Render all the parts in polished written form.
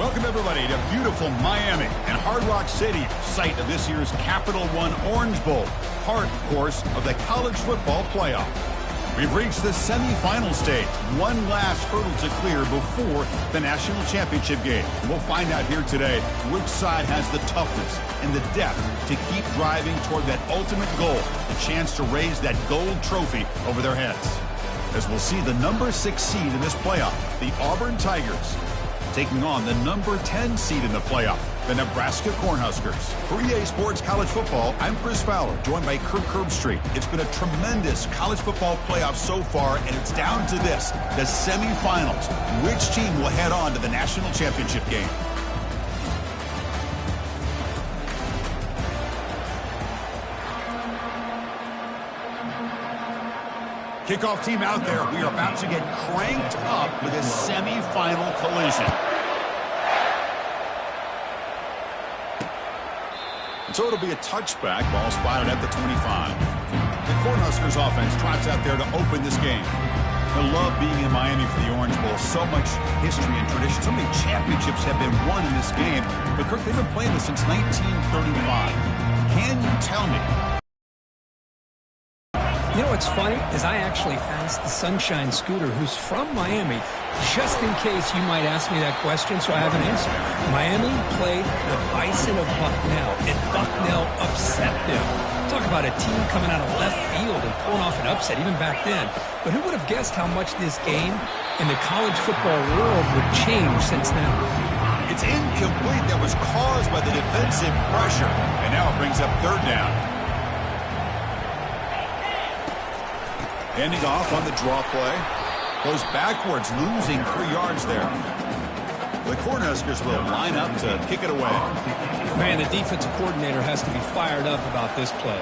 Welcome, everybody, to beautiful Miami and Hard Rock Stadium, site of this year's Capital One Orange Bowl, part, of course, of the college football playoff. We've reached the semifinal stage, one last hurdle to clear before the national championship game. We'll find out here today which side has the toughness and the depth to keep driving toward that ultimate goal, the chance to raise that gold trophy over their heads. As we'll see the number 6 seed in this playoff, the Auburn Tigers, taking on the number 10 seed in the playoff, the Nebraska Cornhuskers. For EA Sports College Football, I'm Chris Fowler, joined by Kirk Herbstreit. It's been a tremendous college football playoff so far, and it's down to this, the semifinals. Which team will head on to the national championship game? Kickoff team out there. We are about to get cranked up with a semifinal collision. And so it'll be a touchback. Ball spotted at the 25. The Cornhuskers offense trots out there to open this game. I love being in Miami for the Orange Bowl. So much history and tradition. So many championships have been won in this game. But Kirk, they've been playing this since 1935. Can you tell me? You know what's funny is I actually asked the Sunshine Scooter, who's from Miami, just in case you might ask me that question, so I have an answer. Miami played the Bison of Bucknell, and Bucknell upset them. Talk about a team coming out of left field and pulling off an upset even back then. But who would have guessed how much this game in the college football world would change since then? It's incomplete. That was caused by the defensive pressure. And now it brings up third down. Handing off on the draw play. Goes backwards, losing 3 yards there. The Cornhuskers will line up to kick it away. Man, the defensive coordinator has to be fired up about this play.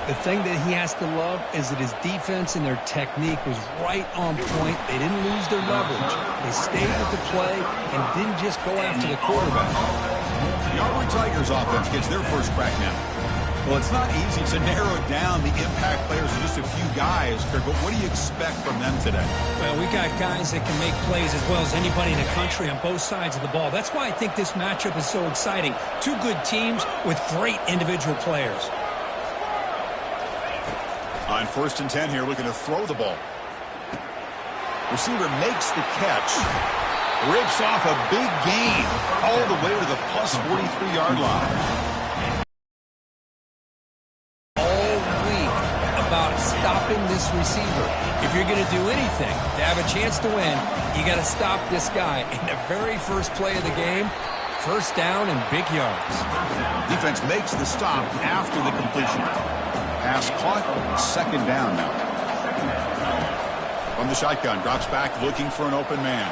The thing that he has to love is that his defense and their technique was right on point. They didn't lose their leverage. They stayed with the play and didn't just go after the quarterback. The Auburn Tigers offense gets their first crack now. Well, it's not easy to narrow down the impact players to just a few guys, Kirk, but what do you expect from them today? Well, we got guys that can make plays as well as anybody in the country on both sides of the ball. That's why I think this matchup is so exciting. Two good teams with great individual players. On 1st and 10 here, looking to throw the ball. Receiver makes the catch. Rips off a big gain all the way to the plus 43-yard line. Stopping this receiver. If you're going to do anything to have a chance to win, you got to stop this guy. In the very first play of the game, first down and big yards. Defense makes the stop after the completion. Pass caught, 2nd down now. From the shotgun, drops back looking for an open man.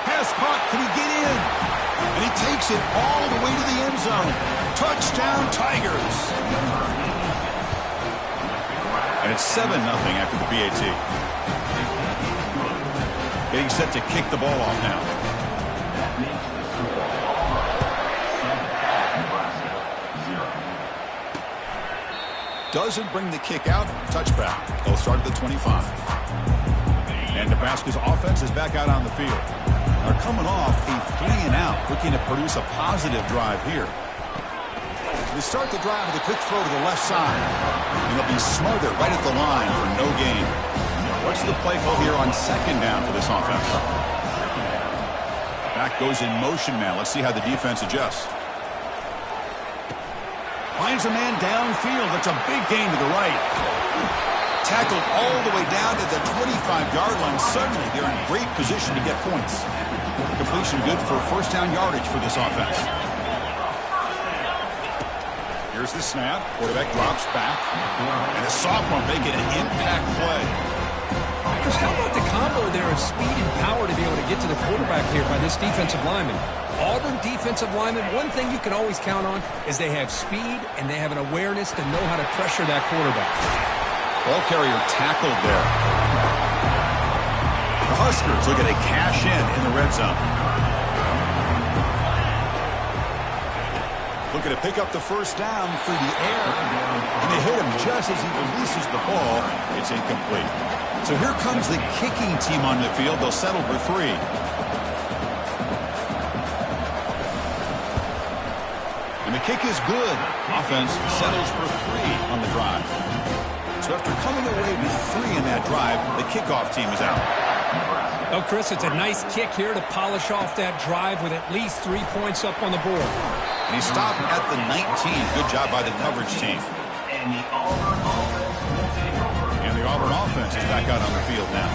Pass caught, can he get in? And he takes it all the way to the end zone. Touchdown, Tigers. And it's 7-0 after the PAT. Getting set to kick the ball off now. Doesn't bring the kick out. Touchback. They'll start at the 25. And Nebraska's offense is back out on the field. They're coming off a 3-and-out, looking to produce a positive drive here. They start the drive with a quick throw to the left side. And they'll be smothered right at the line for no gain. What's the play call here on 2nd down for this offense? Back goes in motion now. Let's see how the defense adjusts. Finds a man downfield. That's a big gain to the right. Tackled all the way down to the 25-yard line. Suddenly, they're in great position to get points. Completion good for first down yardage for this offense. Here's the snap. Quarterback drops back. And the sophomore making an impact play. Chris, how about the combo there of speed and power to be able to get to the quarterback here by this defensive lineman? Auburn defensive lineman, one thing you can always count on is they have speed and they have an awareness to know how to pressure that quarterback. Ball carrier tackled there. The Huskers looking to cash in the red zone. Looking to pick up the first down through the air. And they hit him just as he releases the ball. It's incomplete. So here comes the kicking team on the field. They'll settle for 3. And the kick is good. Offense settles for 3 on the drive. So after coming away with 3 in that drive, the kickoff team is out. Well, Chris, it's a nice kick here to polish off that drive with at least 3 points up on the board. And he stopped at the 19. Good job by the coverage team. And the Auburn offense is back out on the field now.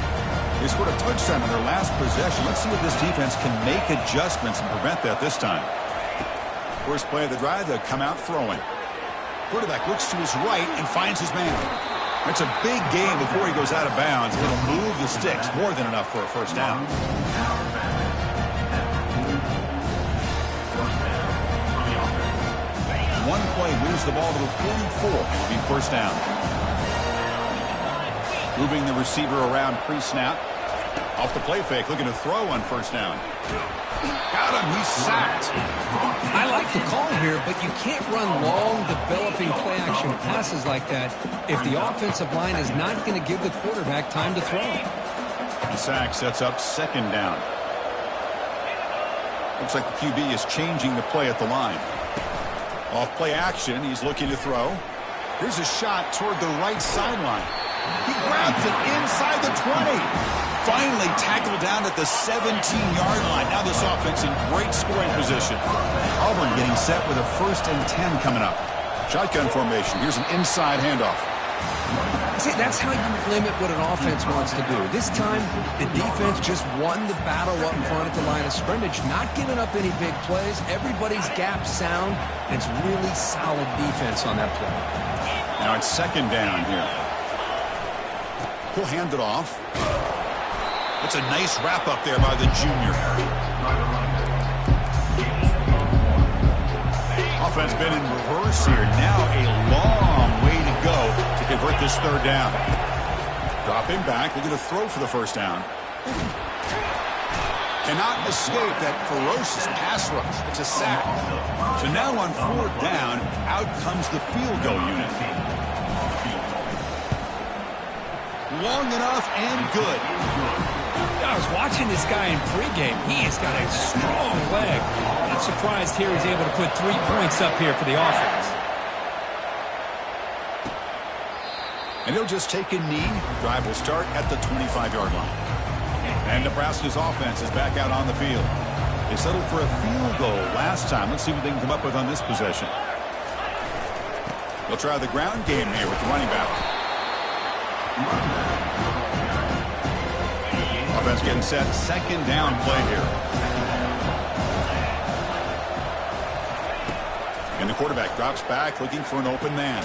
They scored a touchdown in their last possession. Let's see if this defense can make adjustments and prevent that this time. First play of the drive, they'll come out throwing. Quarterback looks to his right and finds his man. It's a big game before he goes out of bounds. It'll move the sticks, more than enough for a first down. One play moves the ball to the 44. It'll be first down. Moving the receiver around pre-snap. Off the play fake, looking to throw on first down. Got him, he's sacked. I like the call here, but you can't run long, developing play-action passes like that if the offensive line is not going to give the quarterback time to throw. The sack sets up second down. Looks like the QB is changing the play at the line. Off play action, he's looking to throw. Here's a shot toward the right sideline. He grabs it inside the 20. Finally tackled down at the 17-yard line. Now this offense in great scoring position. Auburn getting set with a 1st and 10 coming up. Shotgun formation. Here's an inside handoff. See, that's how you limit what an offense wants to do. This time, the defense just won the battle up in front at the line of scrimmage, not giving up any big plays. Everybody's gap sound, and it's really solid defense on that play. Now it's second down here. He'll hand it off. It's a nice wrap up there by the junior. Offense been in reverse here. Now a long way to go to convert this third down. Dropping back. We're going to throw for the first down. Cannot escape that ferocious pass rush. It's a sack. So now on 4th down, out comes the field goal unit. Long enough and good. I was watching this guy in pregame. He has got a strong leg. I'm surprised here he's able to put 3 points up here for the offense. And he'll just take a knee. Drive will start at the 25-yard line. And Nebraska's offense is back out on the field. They settled for a field goal last time. Let's see what they can come up with on this possession. They'll try the ground game here with the running back. Offense getting set. Second down play here. And the quarterback drops back looking for an open man.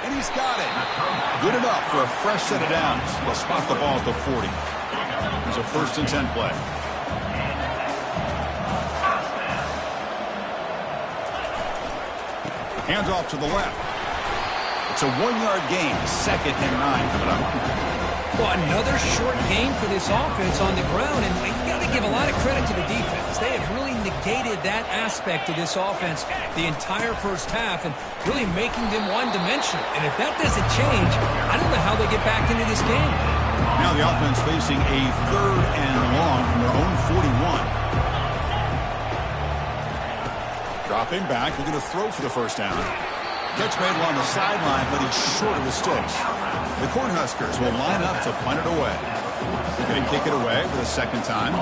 And he's got it. Good enough for a fresh set of downs. He'll spot the ball at the 40. It's a 1st and 10 play. Hands off to the left. It's a 1-yard gain. 2nd and 9 coming up. Well, another short game for this offense on the ground, and you got to give a lot of credit to the defense. They have really negated that aspect of this offense the entire first half and really making them one-dimensional. And if that doesn't change, I don't know how they get back into this game. Now the offense facing a 3rd and long from their own 41. Dropping back, looking to throw for the first down. Catch made along the sideline, but he's short of the sticks. The Cornhuskers will line up to punt it away. They're going to kick it away for the 2nd time.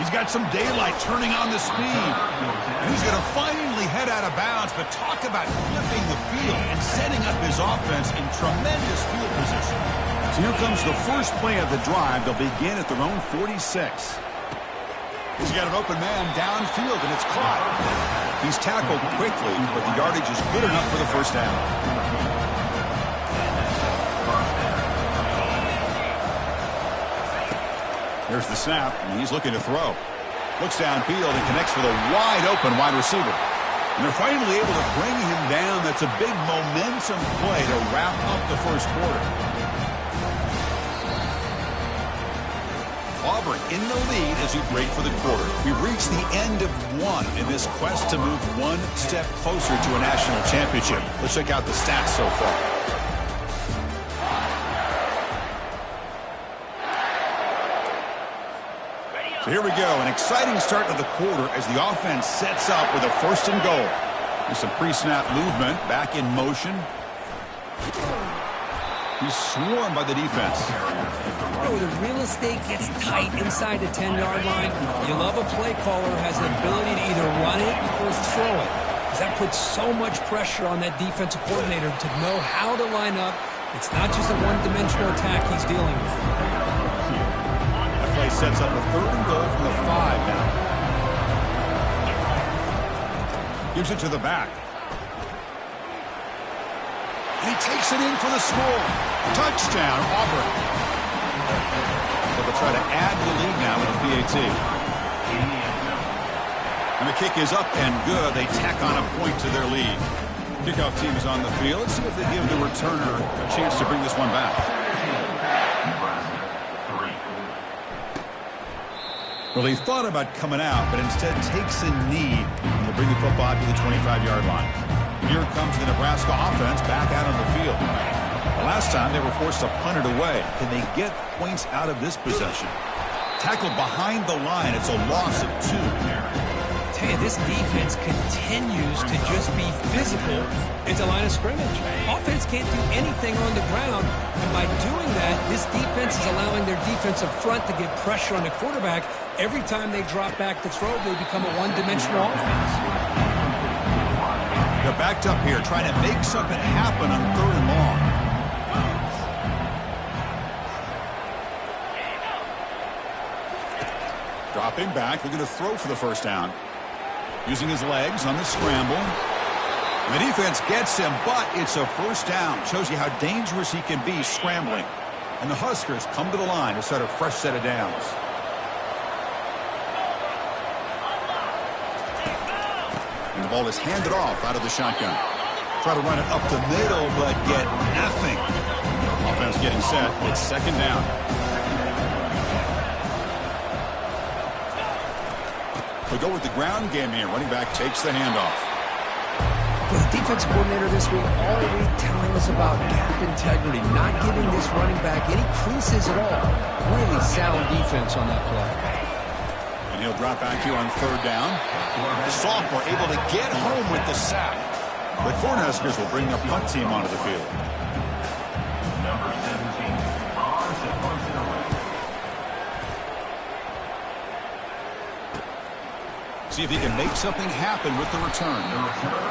He's got some daylight turning on the speed. And he's going to finally head out of bounds, but talk about flipping the field and setting up his offense in tremendous field position. So here comes the first play of the drive. They'll begin at their own 46. He's got an open man downfield, and it's caught. He's tackled quickly, but the yardage is good enough for the first down. Here's the snap, and he's looking to throw. Looks downfield and connects with a wide-open wide receiver. And they're finally able to bring him down. That's a big momentum play to wrap up the first quarter. Auburn in the lead as we break for the quarter. We've reached the end of one in this quest to move one step closer to a national championship. Let's check out the stats so far. So here we go, an exciting start to the quarter as the offense sets up with a 1st and goal. There's some pre-snap movement, back in motion. He's swarmed by the defense. The real estate gets tight inside the 10-yard line. You love a play caller who has the ability to either run it or throw it. Because that puts so much pressure on that defensive coordinator to know how to line up. It's not just a one-dimensional attack he's dealing with. That play sets up a 3rd and goal from the 5 now. Gives it to the back. And he takes it in for the score. Touchdown, Auburn. They'll try to add to the lead now with a PAT. And the kick is up and good. They tack on a point to their lead. Kickoff team is on the field. Let's see if they give the returner a chance to bring this one back. Well, he thought about coming out, but instead takes a knee to bring the football to the 25-yard line. Here comes the Nebraska offense back out on the field. The last time they were forced to punt it away. Can they get points out of this possession? Tackled behind the line. It's a loss of 2. I tell you, this defense continues to just be physical into line of scrimmage. Offense can't do anything on the ground, and by doing that, this defense is allowing their defensive front to get pressure on the quarterback. Every time they drop back to throw, they become a one-dimensional offense. They're backed up here, trying to make something happen on 3rd and long. Dropping back, looking to throw for the 1st down. Using his legs on the scramble. And the defense gets him, but it's a 1st down. Shows you how dangerous he can be scrambling. And the Huskers come to the line to start a fresh set of downs. And the ball is handed off out of the shotgun. Try to run it up the middle, but get nothing. Offense getting set. It's 2nd down. We go with the ground game here. Running back takes the handoff. Well, the defense coordinator this week already telling us about gap integrity, not giving this running back any creases at all. Really sound defense on that play. And he'll drop back here on 3rd down. The sophomore able to get home with the sack. The Cornhuskers will bring their punt team onto the field. See if he can make something happen with the return.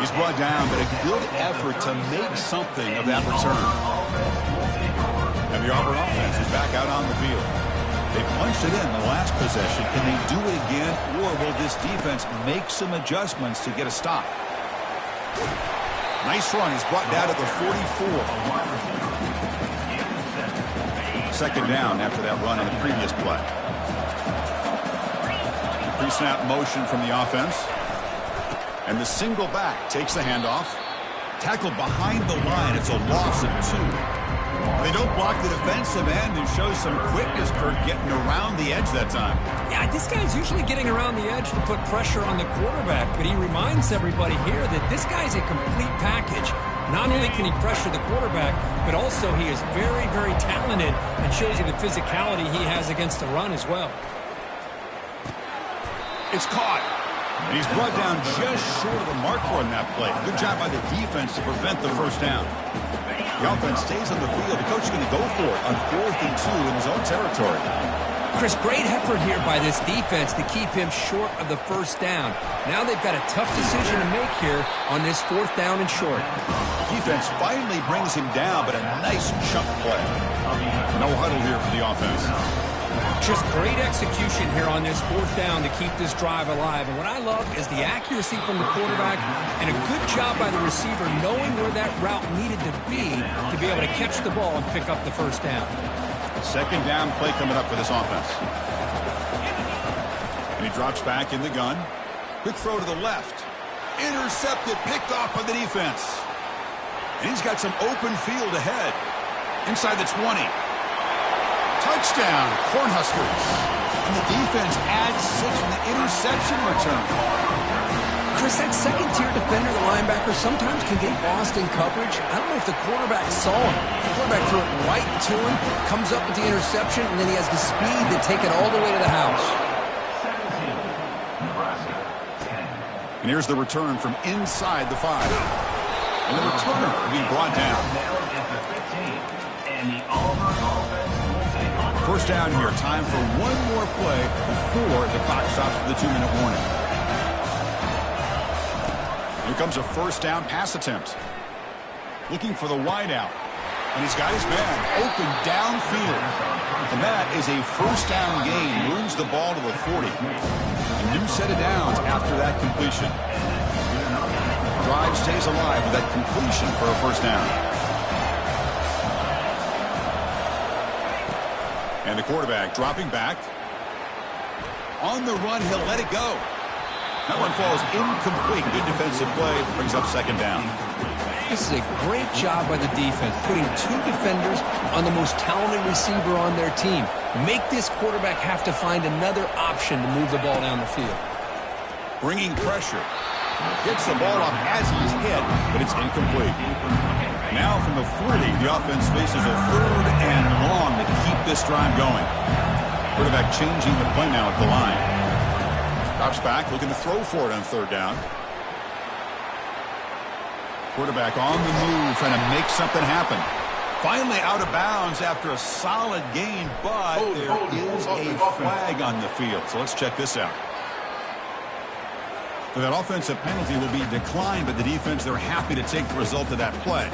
He's brought down, but a good effort to make something of that return. And the Auburn offense is back out on the field. They punched it in the last possession. Can they do it again, or will this defense make some adjustments to get a stop? Nice run. He's brought down to the 44. 2nd down after that run on the previous play. Pre-snap motion from the offense. And the single back takes the handoff. Tackled behind the line. It's a loss of 2. They don't block the defensive end, who shows some quickness, Kirk, getting around the edge that time. Yeah, this guy's usually getting around the edge to put pressure on the quarterback, but he reminds everybody here that this guy's a complete package. Not only can he pressure the quarterback, but also he is very, very talented and shows you the physicality he has against the run as well. It's caught. And he's brought down just short of the marker on that play. Good job by the defense to prevent the 1st down. The offense stays on the field. The coach is going to go for it on 4th and 2 in his own territory. Chris, great effort here by this defense to keep him short of the 1st down. Now they've got a tough decision to make here on this 4th down and short. Defense finally brings him down, but a nice chunk play. No huddle here for the offense. Just great execution here on this 4th down to keep this drive alive. And what I love is the accuracy from the quarterback and a good job by the receiver knowing where that route needed to be able to catch the ball and pick up the 1st down. 2nd down play coming up for this offense. And he drops back in the gun. Quick throw to the left. Intercepted, picked off by the defense. And he's got some open field ahead. Inside the 20. Touchdown, Cornhuskers. And the defense adds 6 from the interception return. Chris, that second-tier defender, the linebacker, sometimes can get lost in coverage. I don't know if the quarterback saw him. The quarterback threw it right to him, comes up with the interception, and then he has the speed to take it all the way to the house. And here's the return from inside the 5. And the returner will be brought down. First down here. Time for one more play before the clock stops for the 2-minute warning. Here comes a first down pass attempt. Looking for the wideout. And he's got his man open downfield. And that is a first down gain. Moves the ball to the 40. A new set of downs after that completion. Drive stays alive with that completion for a first down. And the quarterback dropping back. On the run, he'll let it go. That one falls incomplete. Good defensive play. Brings up second down. This is a great job by the defense, putting 2 defenders on the most talented receiver on their team. Make this quarterback have to find another option to move the ball down the field. Bringing pressure. Gets the ball off as he's hit, but it's incomplete. Now from the 40, the offense faces a 3rd and long to keep this drive going. Quarterback changing the play now at the line. Drops back, looking to throw for it on 3rd down. Quarterback on the move, trying to make something happen. Finally out of bounds after a solid gain, but there is a flag on the field. So let's check this out. So that offensive penalty will be declined, but the defense, they're happy to take the result of that play.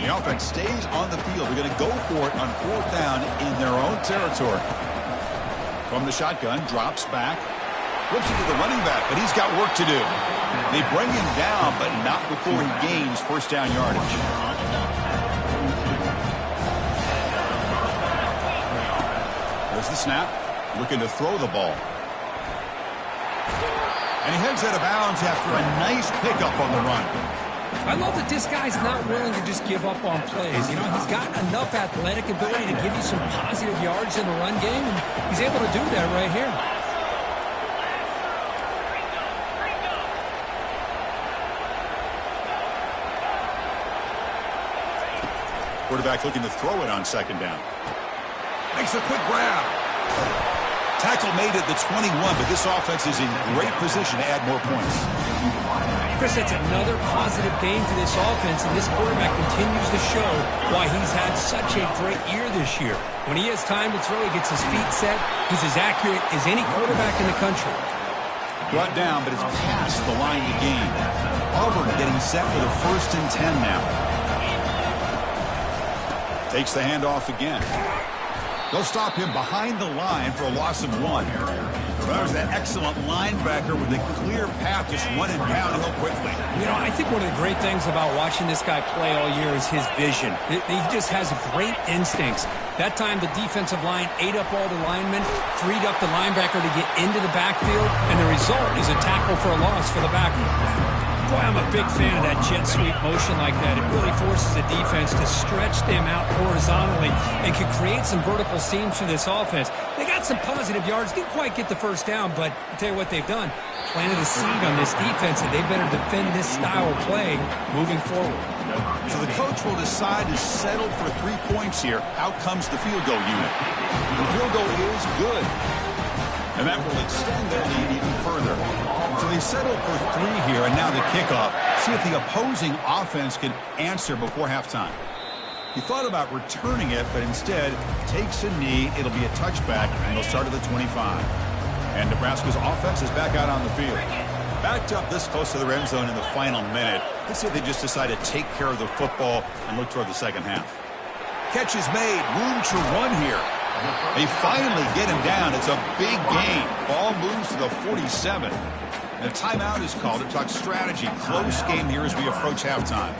The offense stays on the field. They're going to go for it on 4th down in their own territory. From the shotgun, drops back. Flips it to the running back, but he's got work to do. They bring him down, but not before he gains first down yardage. There's the snap. Looking to throw the ball. And he heads out of bounds after a nice pickup on the run. I love that this guy's not willing to just give up on plays. You know, he's got enough athletic ability to give you some positive yards in the run game, and he's able to do that right here. Quarterback looking to throw it on 2nd down. Makes a quick grab. Tackle made at the 21, but this offense is in great position to add more points. Chris, that's another positive game for this offense, and this quarterback continues to show why he's had such a great year this year. When he has time to throw, he gets his feet set. He's as accurate as any quarterback in the country. Brought down, but it's past the line to gain. Auburn getting set for the 1st and 10 now. Takes the handoff again. They'll stop him behind the line for a loss of 1. There's that excellent linebacker with a clear path just running downhill quickly. You know, I think one of the great things about watching this guy play all year is his vision. He just has great instincts. That time the defensive line ate up all the linemen, freed up the linebacker to get into the backfield, and the result is a tackle for a loss for the backer. Boy, I'm a big fan of that jet sweep motion like that. It really forces the defense to stretch them out horizontally and can create some vertical seams for this offense. They got some positive yards. Didn't quite get the first down, but I'll tell you what they've done. Planted a seed on this defense, and they better defend this style of play moving forward. So the coach will decide to settle for 3 points here. Out comes the field goal unit. The field goal is good. And that will extend their lead even further. So they settled for 3 here, and now the kickoff. See if the opposing offense can answer before halftime. He thought about returning it, but instead takes a knee. It'll be a touchback, and they'll start at the 25. And Nebraska's offense is back out on the field. Backed up this close to the end zone in the final minute. Let's say they just decide to take care of the football and look toward the second half. Catch is made. Room to run here. They finally get him down. It's a big gain. Ball moves to the 47. And a timeout is called to talk strategy. Close game here as we approach halftime.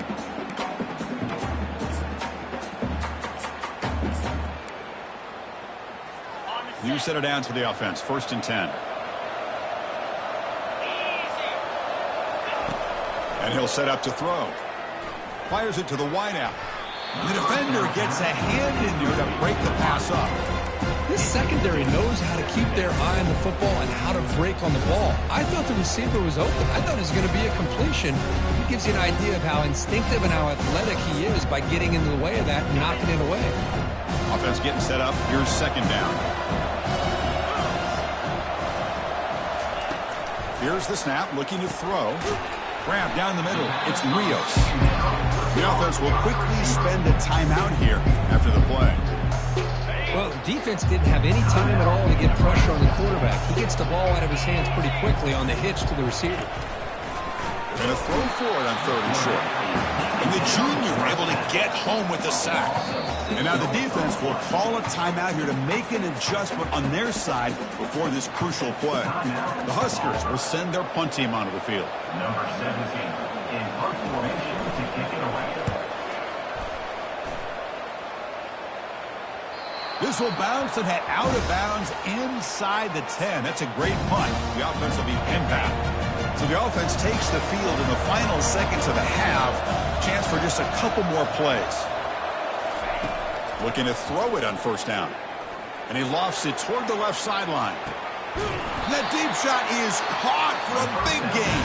New set of downs for the offense. 1st and 10. And he'll set up to throw. Fires it to the wideout. The defender gets a hand in there to break the pass up. This secondary knows how to keep their eye on the football and how to break on the ball. I thought the receiver was open. I thought it was going to be a completion. It gives you an idea of how instinctive and how athletic he is by getting into the way of that and knocking it away. Offense getting set up. Here's 2nd down. Here's the snap, looking to throw. Grab down the middle. It's Rios. The offense will quickly spend a timeout here after the play. Well, the defense didn't have any time at all to get pressure on the quarterback. He gets the ball out of his hands pretty quickly on the hitch to the receiver. They're going to throw for it on 3rd and short. And the junior able to get home with the sack. And now the defense will call a timeout here to make an adjustment on their side before this crucial play. The Huskers will send their punt team onto the field. Number 17 in punt formation to kick it away. This will bounce and head out of bounds inside the 10. That's a great punt. The offense will be inbound. So the offense takes the field in the final seconds of the half. Chance for just a couple more plays. Looking to throw it on 1st down. And he lofts it toward the left sideline. And that deep shot is caught for a big gain.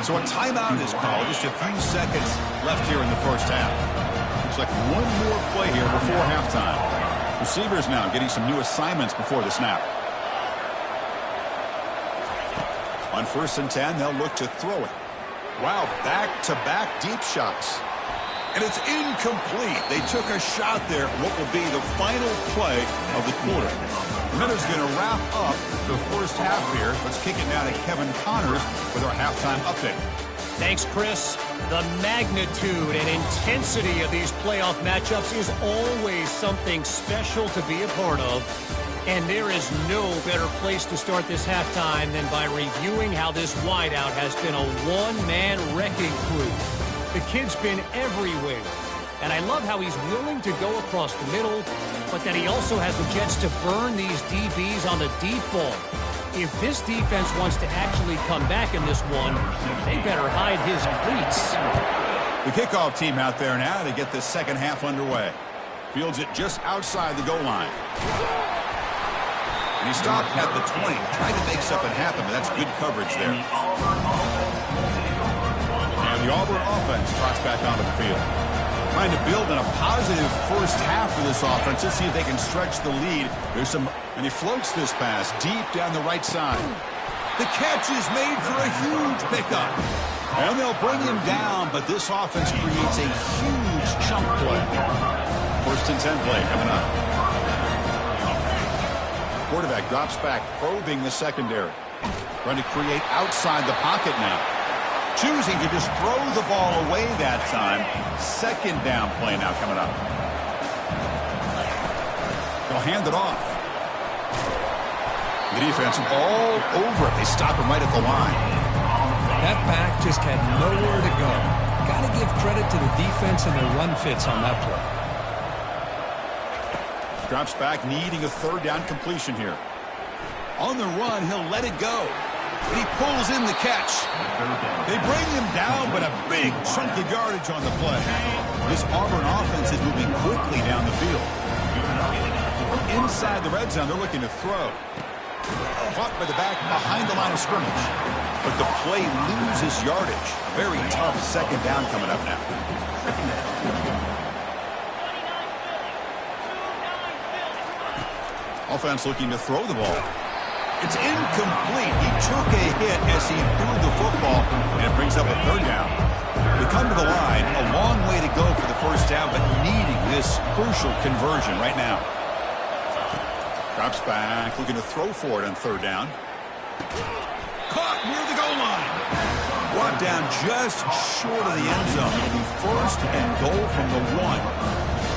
So a timeout is called. Just a few seconds left here in the 1st half. Looks like one more play here before halftime. Receivers now getting some new assignments before the snap. On 1st and 10, they'll look to throw it. Wow, back-to-back deep shots. And it's incomplete. They took a shot there at what will be the final play of the quarter. The Miners going to wrap up the 1st half here. Let's kick it now to Kevin Connors with our halftime update. Thanks, Chris. The magnitude and intensity of these playoff matchups is always something special to be a part of. And there is no better place to start this halftime than by reviewing how this wideout has been a one-man wrecking crew. The kid's been everywhere. And I love how he's willing to go across the middle, but that he also has the jets to burn these DBs on the deep ball. If this defense wants to actually come back in this one, they better hide his cleats. The kickoff team out there now to get this 2nd half underway. Fields it just outside the goal line. And he stopped at the 20, trying to make something happen, but that's good coverage there. And the Auburn offense trots back onto the field. Trying to build on a positive 1st half for this offense. Let's see if they can stretch the lead. And he floats this pass deep down the right side. The catch is made for a huge pickup. And they'll bring him down, but this offense creates a huge chunk play. 1st and 10 play coming up. Quarterback drops back, probing the secondary. Trying to create outside the pocket now. Choosing to just throw the ball away that time. 2nd down play now coming up. They'll hand it off. The defense all over it. They stop him right at the line. That back just had nowhere to go. Got to give credit to the defense and their run fits on that play. Drops back, needing a 3rd down completion here. On the run, he'll let it go. He pulls in the catch. They bring him down, but a big chunk of yardage on the play. This Auburn offense is moving quickly down the field. Inside the red zone, they're looking to throw. Caught by the back behind the line of scrimmage. But the play loses yardage. Very tough 2nd down coming up now. Offense looking to throw the ball. It's incomplete. He took a hit as he threw the football, and it brings up a 3rd down. They come to the line, a long way to go for the 1st down, but needing this crucial conversion right now. Drops back, looking to throw for it on 3rd down. Caught near the goal line. Brought down just short of the end zone. It'll be 1st and goal from the 1.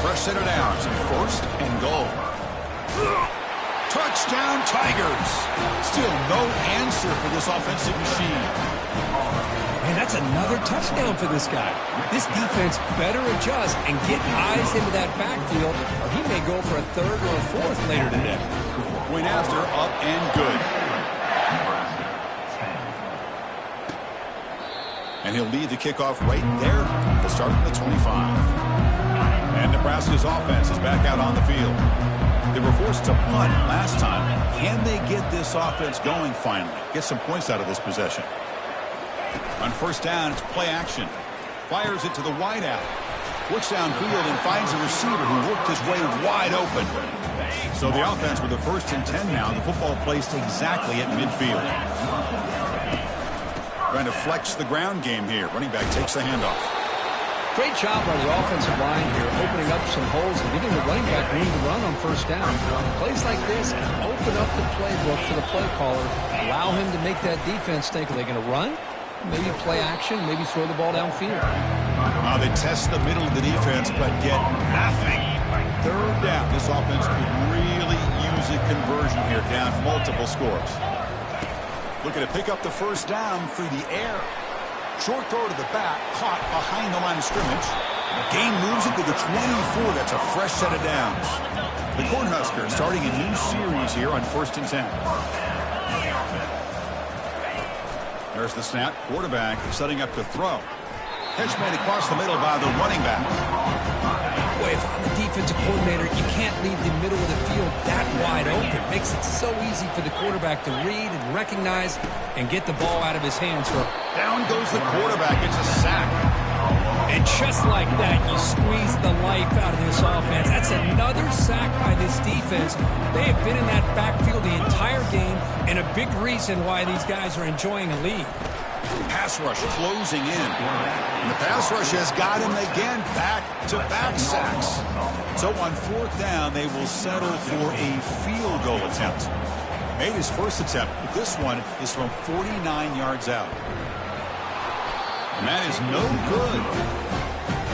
Fresh set of downs, 1st and goal. Touchdown, Tigers. Still no answer for this offensive machine. Man, that's another touchdown for this guy. This defense better adjust and get eyes into that backfield, or he may go for a 3rd or a 4th later today. Point after, up and good. And he'll lead the kickoff right there. We'll start from the 25. And Nebraska's offense is back out on the field. They were forced to punt last time. Can they get this offense going finally? Get some points out of this possession. On 1st down, it's play action. Fires it to the wideout. Looks downfield and finds a receiver who worked his way wide open. So the offense with a 1st and 10 now. The football placed exactly at midfield. Trying to flex the ground game here. Running back takes the handoff. Great job by the offensive line here, opening up some holes and giving the running back room to run on first down. Plays like this can open up the playbook for the play caller, allow him to make that defense think, are they going to run? Maybe play action, maybe throw the ball downfield. They test the middle of the defense, but get nothing. Third down. This offense could really use a conversion here, down multiple scores. Looking to pick up the first down through the air. Short throw to the back, caught behind the line of scrimmage. Gain moves it to the 24. That's a fresh set of downs. The Cornhuskers starting a new series here on 1st and 10. There's the snap. Quarterback setting up to throw. Catch made across the middle by the running back. Boy, if I'm the defensive coordinator, you can't leave the middle of the field that wide open. Makes it so easy for the quarterback to read and recognize and get the ball out of his hands. Down goes the quarterback. It's a sack. And just like that, you squeeze the life out of this offense. That's another sack by this defense. They have been in that backfield the entire game, and a big reason why these guys are enjoying a lead. Pass rush closing in. And the pass rush has got him again. Back-to-back sacks. So on 4th down, they will settle for a field goal attempt. Made his first attempt, but this one is from 49 yards out. And that is no good.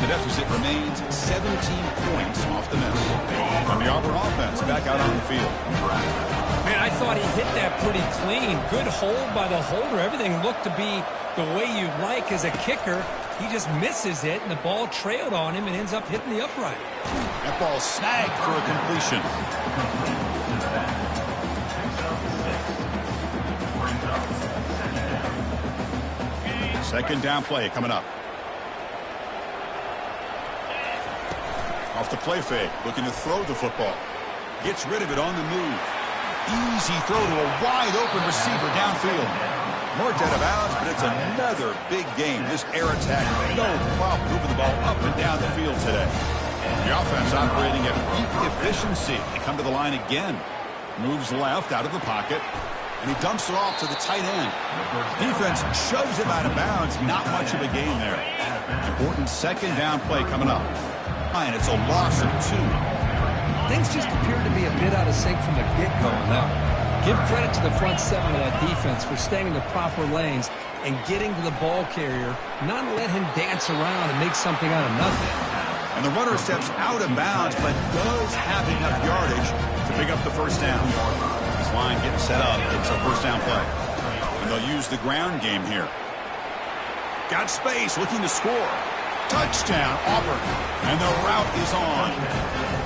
The deficit remains 17 points off the miss. And the Auburn offense back out on the field. Man, I thought he hit that pretty clean. Good hold by the holder. Everything looked to be the way you'd like as a kicker. He just misses it, and the ball trailed on him and ends up hitting the upright. That ball snagged for a completion. Second down play coming up. Off the play fake, looking to throw the football. Gets rid of it on the move. Easy throw to a wide-open receiver downfield. Marked out of bounds, but it's another big game. This air attack, no problem moving the ball up and down the field today. The offense operating at peak efficiency. They come to the line again. Moves left out of the pocket, and he dumps it off to the tight end. Defense shoves him out of bounds. Not much of a gain there. Important second down play coming up. And it's a loss of 2. Things just appear to be a bit out of sync from the get-go now. Give credit to the front 7 of that defense for staying in the proper lanes and getting to the ball carrier, not let him dance around and make something out of nothing. And the runner steps out of bounds, but does have enough yardage to pick up the first down. This line getting set up. It's a first down play. And they'll use the ground game here. Got space, looking to score. Touchdown, Auburn. And the route is on.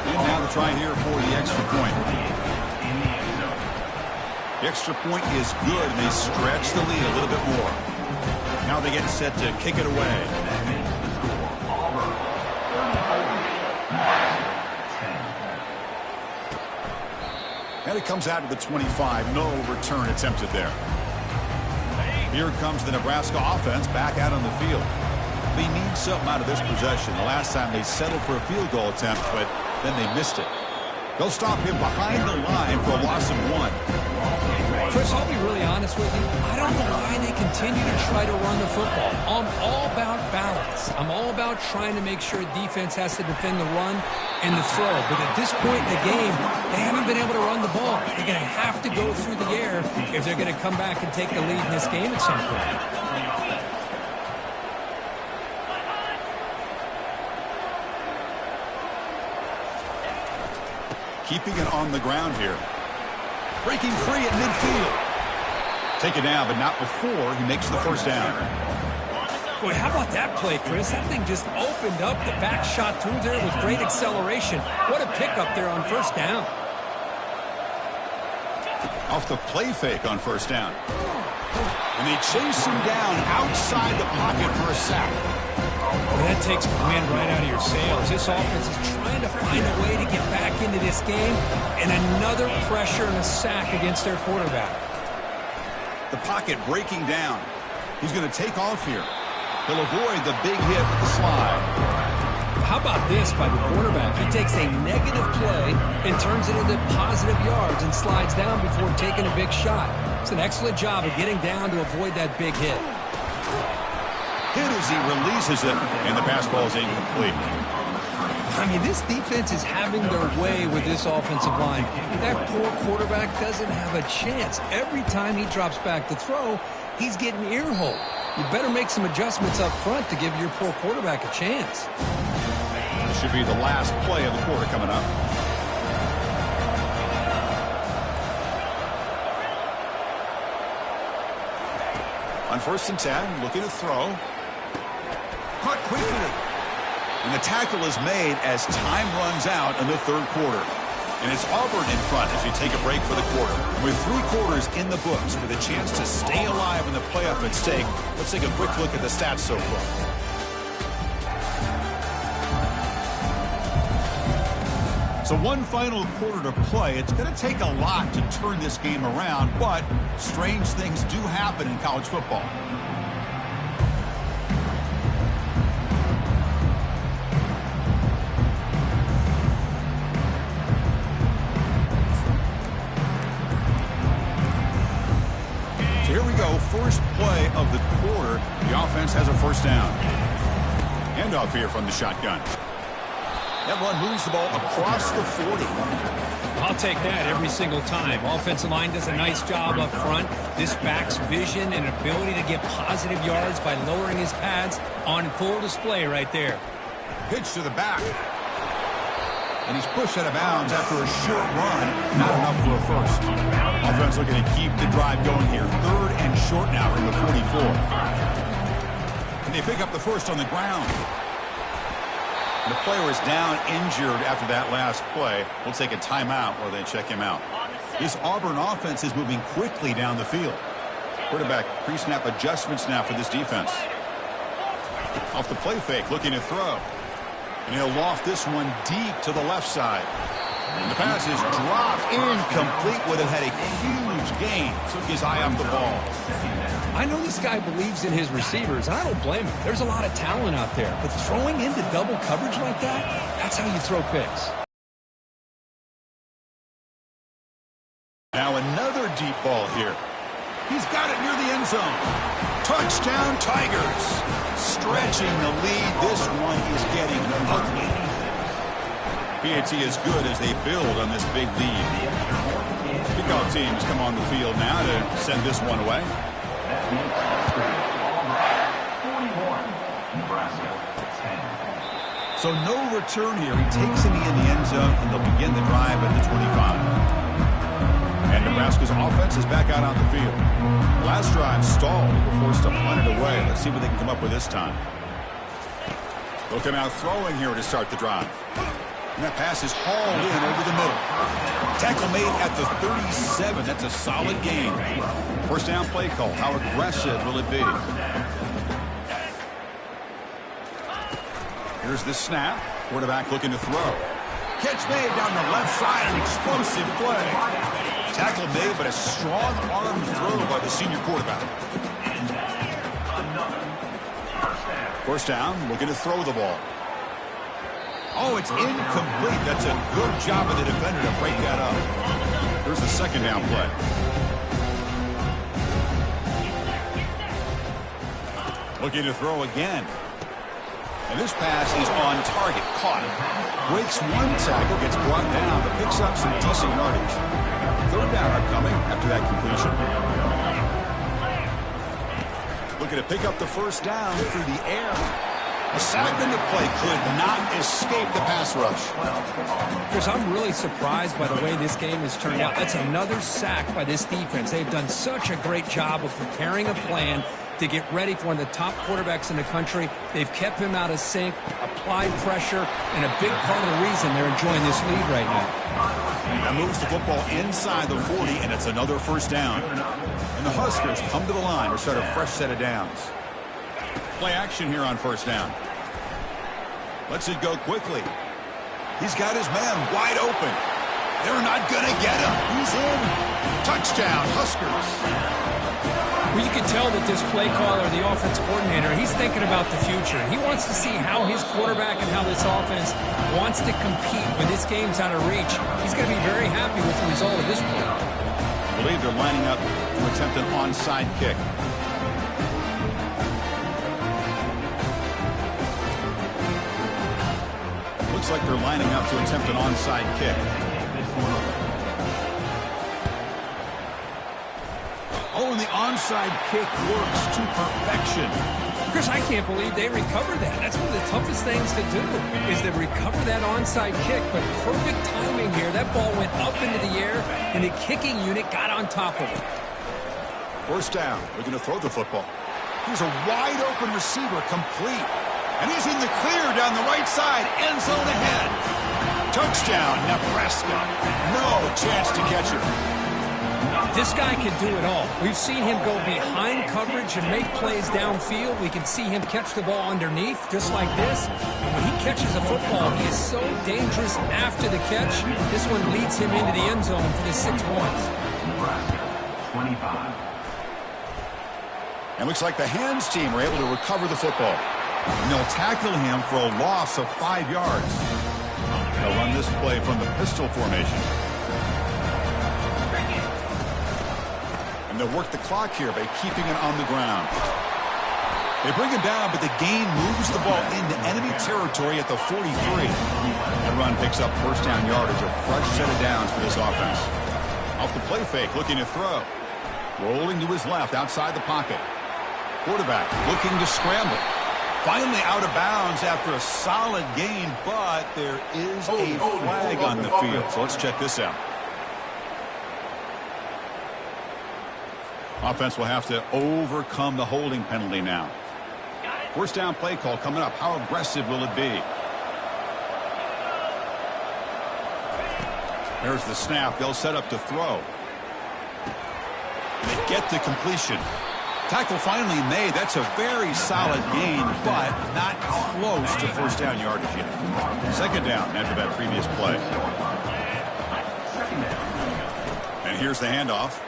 And now the try here for the extra point. The extra point is good, and they stretch the lead a little bit more. Now they get set to kick it away. And it comes out of the 25. No return attempted there. Here comes the Nebraska offense back out on the field. They need something out of this possession. The last time they settled for a field goal attempt, but then they missed it. They'll stop him behind the line for a loss of 1. Chris, I'll be really honest with you. I don't know why they continue to try to run the football. I'm all about balance. I'm all about trying to make sure defense has to defend the run and the throw. But at this point in the game, they haven't been able to run the ball. They're going to have to go through the air if they're going to come back and take the lead in this game at some point. Keeping it on the ground here. Breaking free at midfield. Take it down, but not before he makes the first down. Boy, how about that play, Chris? That thing just opened up. The back shot through there with great acceleration. What a pickup there on first down. Off the play fake on first down. And they chase him down outside the pocket for a sack. Well, that takes the wind right out of your sails. This offense is trying to find a way to get back into this game, and another pressure and a sack against their quarterback. The pocket breaking down. He's going to take off here. He'll avoid the big hit with the slide. How about this by the quarterback? He takes a negative play and turns it into positive yards and slides down before taking a big shot. It's an excellent job of getting down to avoid that big hit. hit as he releases it, and the pass ball is incomplete. I mean, this defense is having their way with this offensive line. That poor quarterback doesn't have a chance. Every time he drops back to throw, he's getting ear-holed. You better make some adjustments up front to give your poor quarterback a chance. This should be the last play of the quarter coming up. On 1st and 10, looking to throw. Caught quickly. And the tackle is made as time runs out in the 3rd quarter. And it's Auburn in front as we take a break for the quarter. With 3 quarters in the books with a chance to stay alive in the playoff at stake, let's take a quick look at the stats so far. So one final quarter to play. It's going to take a lot to turn this game around, but strange things do happen in college football. So here we go, first play of the quarter. The offense has a 1st down. Handoff here from the shotgun. That run moves the ball across the 40. I'll take that every single time. Offensive line does a nice job up front. This back's vision and ability to get positive yards by lowering his pads on full display right there. Pitch to the back. And he's pushed out of bounds after a short run. Not enough for a 1st. Offense looking to keep the drive going here. 3rd and short now from the 44. And they pick up the 1st on the ground. The player is down injured after that last play. We'll take a timeout while they check him out. This Auburn offense is moving quickly down the field. Quarterback pre-snap adjustments now for this defense. Off the play fake, looking to throw. And he'll loft this one deep to the left side. And the pass is dropped incomplete. Would have had a huge gain. Took his eye off the ball. I know this guy believes in his receivers, and I don't blame him. There's a lot of talent out there, but throwing into double coverage like that, that's how you throw picks. Now another deep ball here. He's got it near the end zone. Touchdown, Tigers. Stretching the lead. This one is getting ugly. PAT is good as they build on this big lead. Kickoff teams come on the field now to send this one away. So no return here. He takes it in the end zone, and they'll begin the drive at the 25. And Nebraska's offense is back out on the field. Last drive stalled. They were forced to punt it away. Let's see what they can come up with this time. They'll come out throwing here to start the drive. And that pass is hauled in over the middle. Tackle made at the 37. That's a solid gain. 1st down play call. How aggressive will it be? Here's the snap. Quarterback looking to throw. Catch made down the left side. An explosive play. Tackle made, but a strong arm throw by the senior quarterback. 1st down. Looking to throw the ball. Oh, it's incomplete. That's a good job of the defender to break that up. Here's the 2nd down play. Looking to throw again. And this pass is on target. Caught. Breaks one tackle, gets brought down, but picks up some decent yardage. 3rd down upcoming after that completion. Looking to pick up the 1st down through the air. A sack in the play could not escape the pass rush. Chris, I'm really surprised by the way this game has turned out. That's another sack by this defense. They've done such a great job of preparing a plan to get ready for one of the top quarterbacks in the country. They've kept him out of sync, applied pressure, and a big part of the reason they're enjoying this lead right now. That moves the football inside the 40, and it's another 1st down. And the Huskers come to the line to start a fresh set of downs. Play action here on 1st down. Lets it go quickly. He's got his man wide open. They're not going to get him. He's in. Touchdown, Huskers. Well, you can tell that this play caller, the offense coordinator, he's thinking about the future. He wants to see how his quarterback and how this offense wants to compete when this game's out of reach. He's going to be very happy with the result of this play. I believe they're lining up to attempt an onside kick. like they're lining up to attempt an onside kick. Oh, and the onside kick works to perfection. Chris, I can't believe they recovered that. That's one of the toughest things to do, is to recover that onside kick. But perfect timing here. That ball went up into the air, and the kicking unit got on top of it. First down. They're going to throw the football. Here's a wide-open receiver, complete. And he's in the clear down the right side. End zone ahead. Touchdown, Nebraska. No chance to catch him. This guy can do it all. We've seen him go behind coverage and make plays downfield. We can see him catch the ball underneath, just like this. And when he catches a football, he is so dangerous after the catch. This one leads him into the end zone for the 6 points. Nebraska, 25. It looks like the hands team were able to recover the football. And they'll tackle him for a loss of 5 yards. They'll run this play from the pistol formation. And they'll work the clock here by keeping it on the ground. They bring him down, but the gain moves the ball into enemy territory at the 43. That run picks up first down yardage, a fresh set of downs for this offense. Off the play fake, looking to throw. Rolling to his left, outside the pocket. Quarterback looking to scramble. Finally out of bounds after a solid gain, but there is a flag on the field. So let's check this out. Offense will have to overcome the holding penalty now. First down play call coming up. How aggressive will it be? There's the snap. They'll set up to throw. They get the completion. Tackle finally made. That's a very solid gain, but not close to first down yardage yet. Second down after that previous play. And here's the handoff.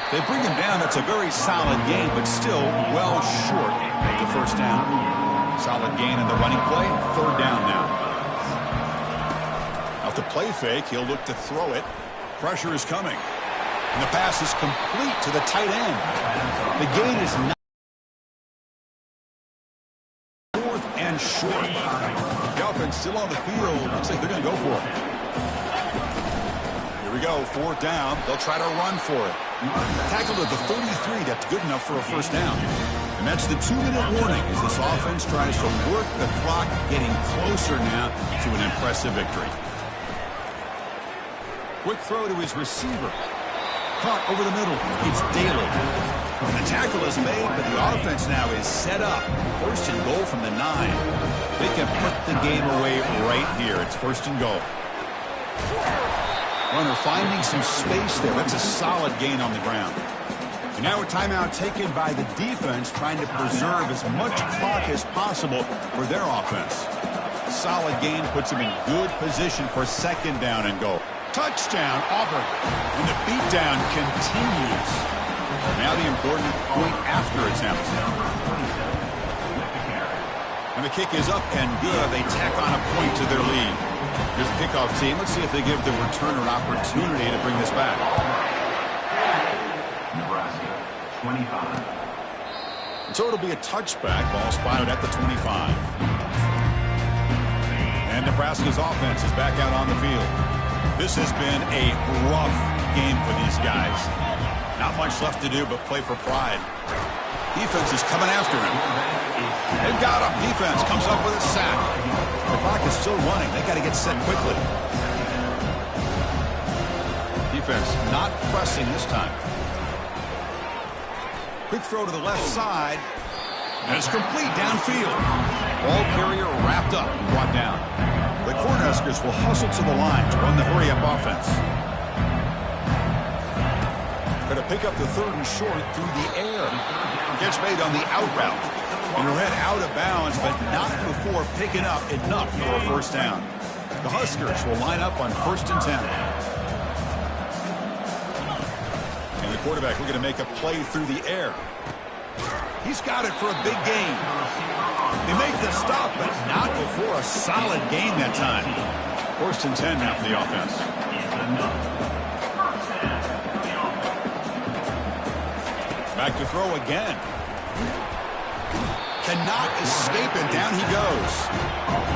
They bring him down. That's a very solid gain, but still well short of the first down. Solid gain in the running play. Third down now. Off the play fake, he'll look to throw it. Pressure is coming. And the pass is complete to the tight end. The gain is not. Fourth and short. The offense still on the field. Looks like they're going to go for it. Here we go. Fourth down. They'll try to run for it. Tackled at the 33. That's good enough for a first down. And that's the 2-minute warning as this offense tries to work the clock, getting closer now to an impressive victory. Quick throw to his receiver. Caught over the middle. It's Daly. And the tackle is made, but the offense now is set up. First and goal from the 9. They can put the game away right here. It's first and goal. Runner finding some space there. That's a solid gain on the ground. And now a timeout taken by the defense, trying to preserve as much clock as possible for their offense. Solid gain puts them in good position for second down and goal. Touchdown, Auburn. And the beatdown continues. Now the important point after attempt. And the kick is up and good. They tack on a point to their lead. Here's the kickoff team. Let's see if they give the returner an opportunity to bring this back. Nebraska, 25. So it'll be a touchback. Ball spotted at the 25. And Nebraska's offense is back out on the field. This has been a rough game for these guys. Not much left to do but play for pride. Defense is coming after him. They've got him. Defense comes up with a sack. The clock is still running. They got to get set quickly. Defense not pressing this time. Quick throw to the left side. And it's complete downfield. Ball carrier wrapped up and brought down. The Cornhuskers will hustle to the line to run the hurry-up offense. Going to pick up the third and short through the air. Catch made on the out route. And he'll head out of bounds, but not before picking up enough for a first down. The Huskers will line up on 1st and 10. And the quarterback looking to make a play through the air. He's got it for a big gain. They make the stop, but not before a solid gain that time. 1st and 10 now for the offense. Back to throw again. Cannot escape it. Down he goes.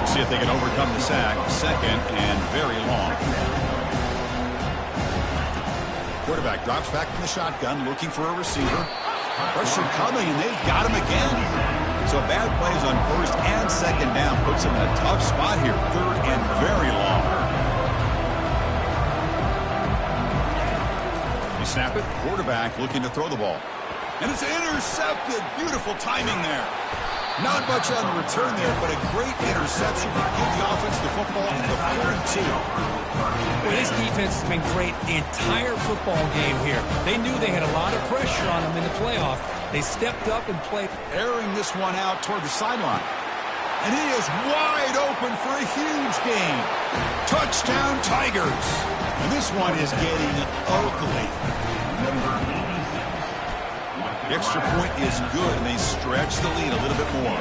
See if they can overcome the sack. Second and very long. Quarterback drops back from the shotgun, looking for a receiver. Pressure coming, and they've got him again. So bad plays on first and second down puts him in a tough spot here. Third and very long. They snap it. Quarterback looking to throw the ball. And it's intercepted. Beautiful timing there. Not much on the return there, but a great interception to give the offense the football in the 42. Well, this defense has been great the entire football game here. They knew they had a lot of pressure on them in the playoff. They stepped up and played. Airing this one out toward the sideline. And he is wide open for a huge gain. Touchdown, Tigers. And this one is getting ugly. The extra point is good, and they stretch the lead a little bit more.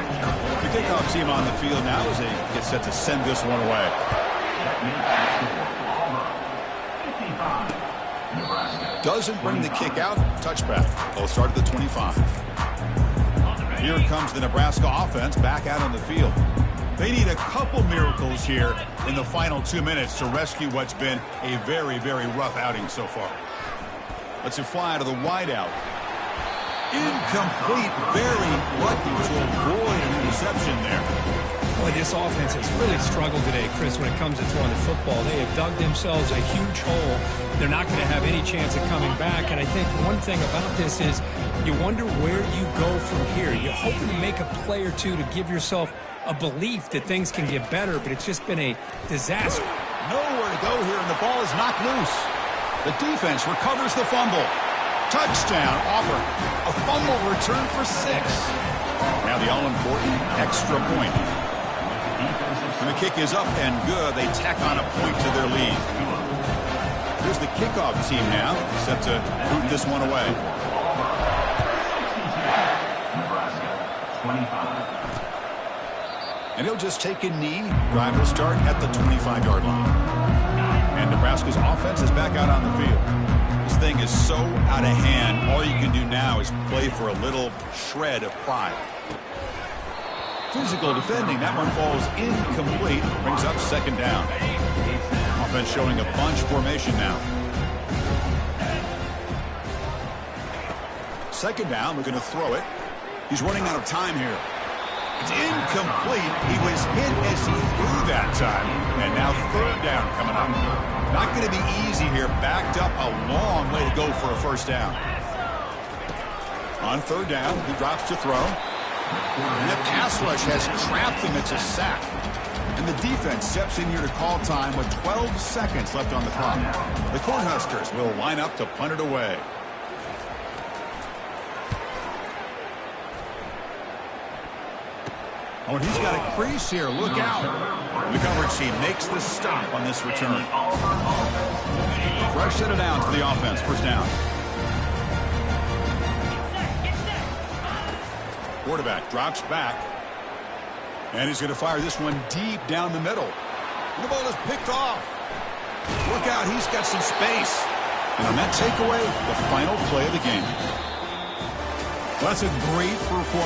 The kickoff team on the field now as they get set to send this one away. Doesn't bring the kick out. Touchback. They'll start at the 25. Here comes the Nebraska offense back out on the field. They need a couple miracles here in the final 2 minutes to rescue what's been a very, very rough outing so far. Let's fly to the wideout. Incomplete, very lucky to avoid an interception there. Boy, this offense has really struggled today, Chris, when it comes to throwing the football. They have dug themselves a huge hole. They're not going to have any chance of coming back. And I think one thing about this is you wonder where you go from here. You're hoping to make a play or two to give yourself a belief that things can get better, but it's just been a disaster. Nowhere to go here, and the ball is knocked loose. The defense recovers the fumble. Touchdown, Auburn. A fumble return for 6. Now the all-important extra point. And the kick is up and good. They tack on a point to their lead. Here's the kickoff team now, set to boot this one away. Nebraska, 25. And he'll just take a knee. Drive will start at the 25-yard line. And Nebraska's offense is back out on the field. This thing is so out of hand. All you can do now is play for a little shred of pride. Physical defending. That one falls incomplete. Brings up second down. Offense showing a bunch formation now. Second down. We're going to throw it. He's running out of time here. It's incomplete. He was hit as he threw that time. And now third down coming up. Not going to be easy here. Backed up a long way to go for a first down. On third down, he drops to throw. And the pass rush has trapped him. It's a sack. And the defense steps in here to call time with 12 seconds left on the clock. The Cornhuskers will line up to punt it away. Oh, and he's got a crease here. Look out. The coverage team makes the stop on this return. Fresh set of downs for the offense. First down. Quarterback drops back. And he's going to fire this one deep down the middle. And the ball is picked off. Look out. He's got some space. And on that takeaway, the final play of the game. Well, that's a great performance.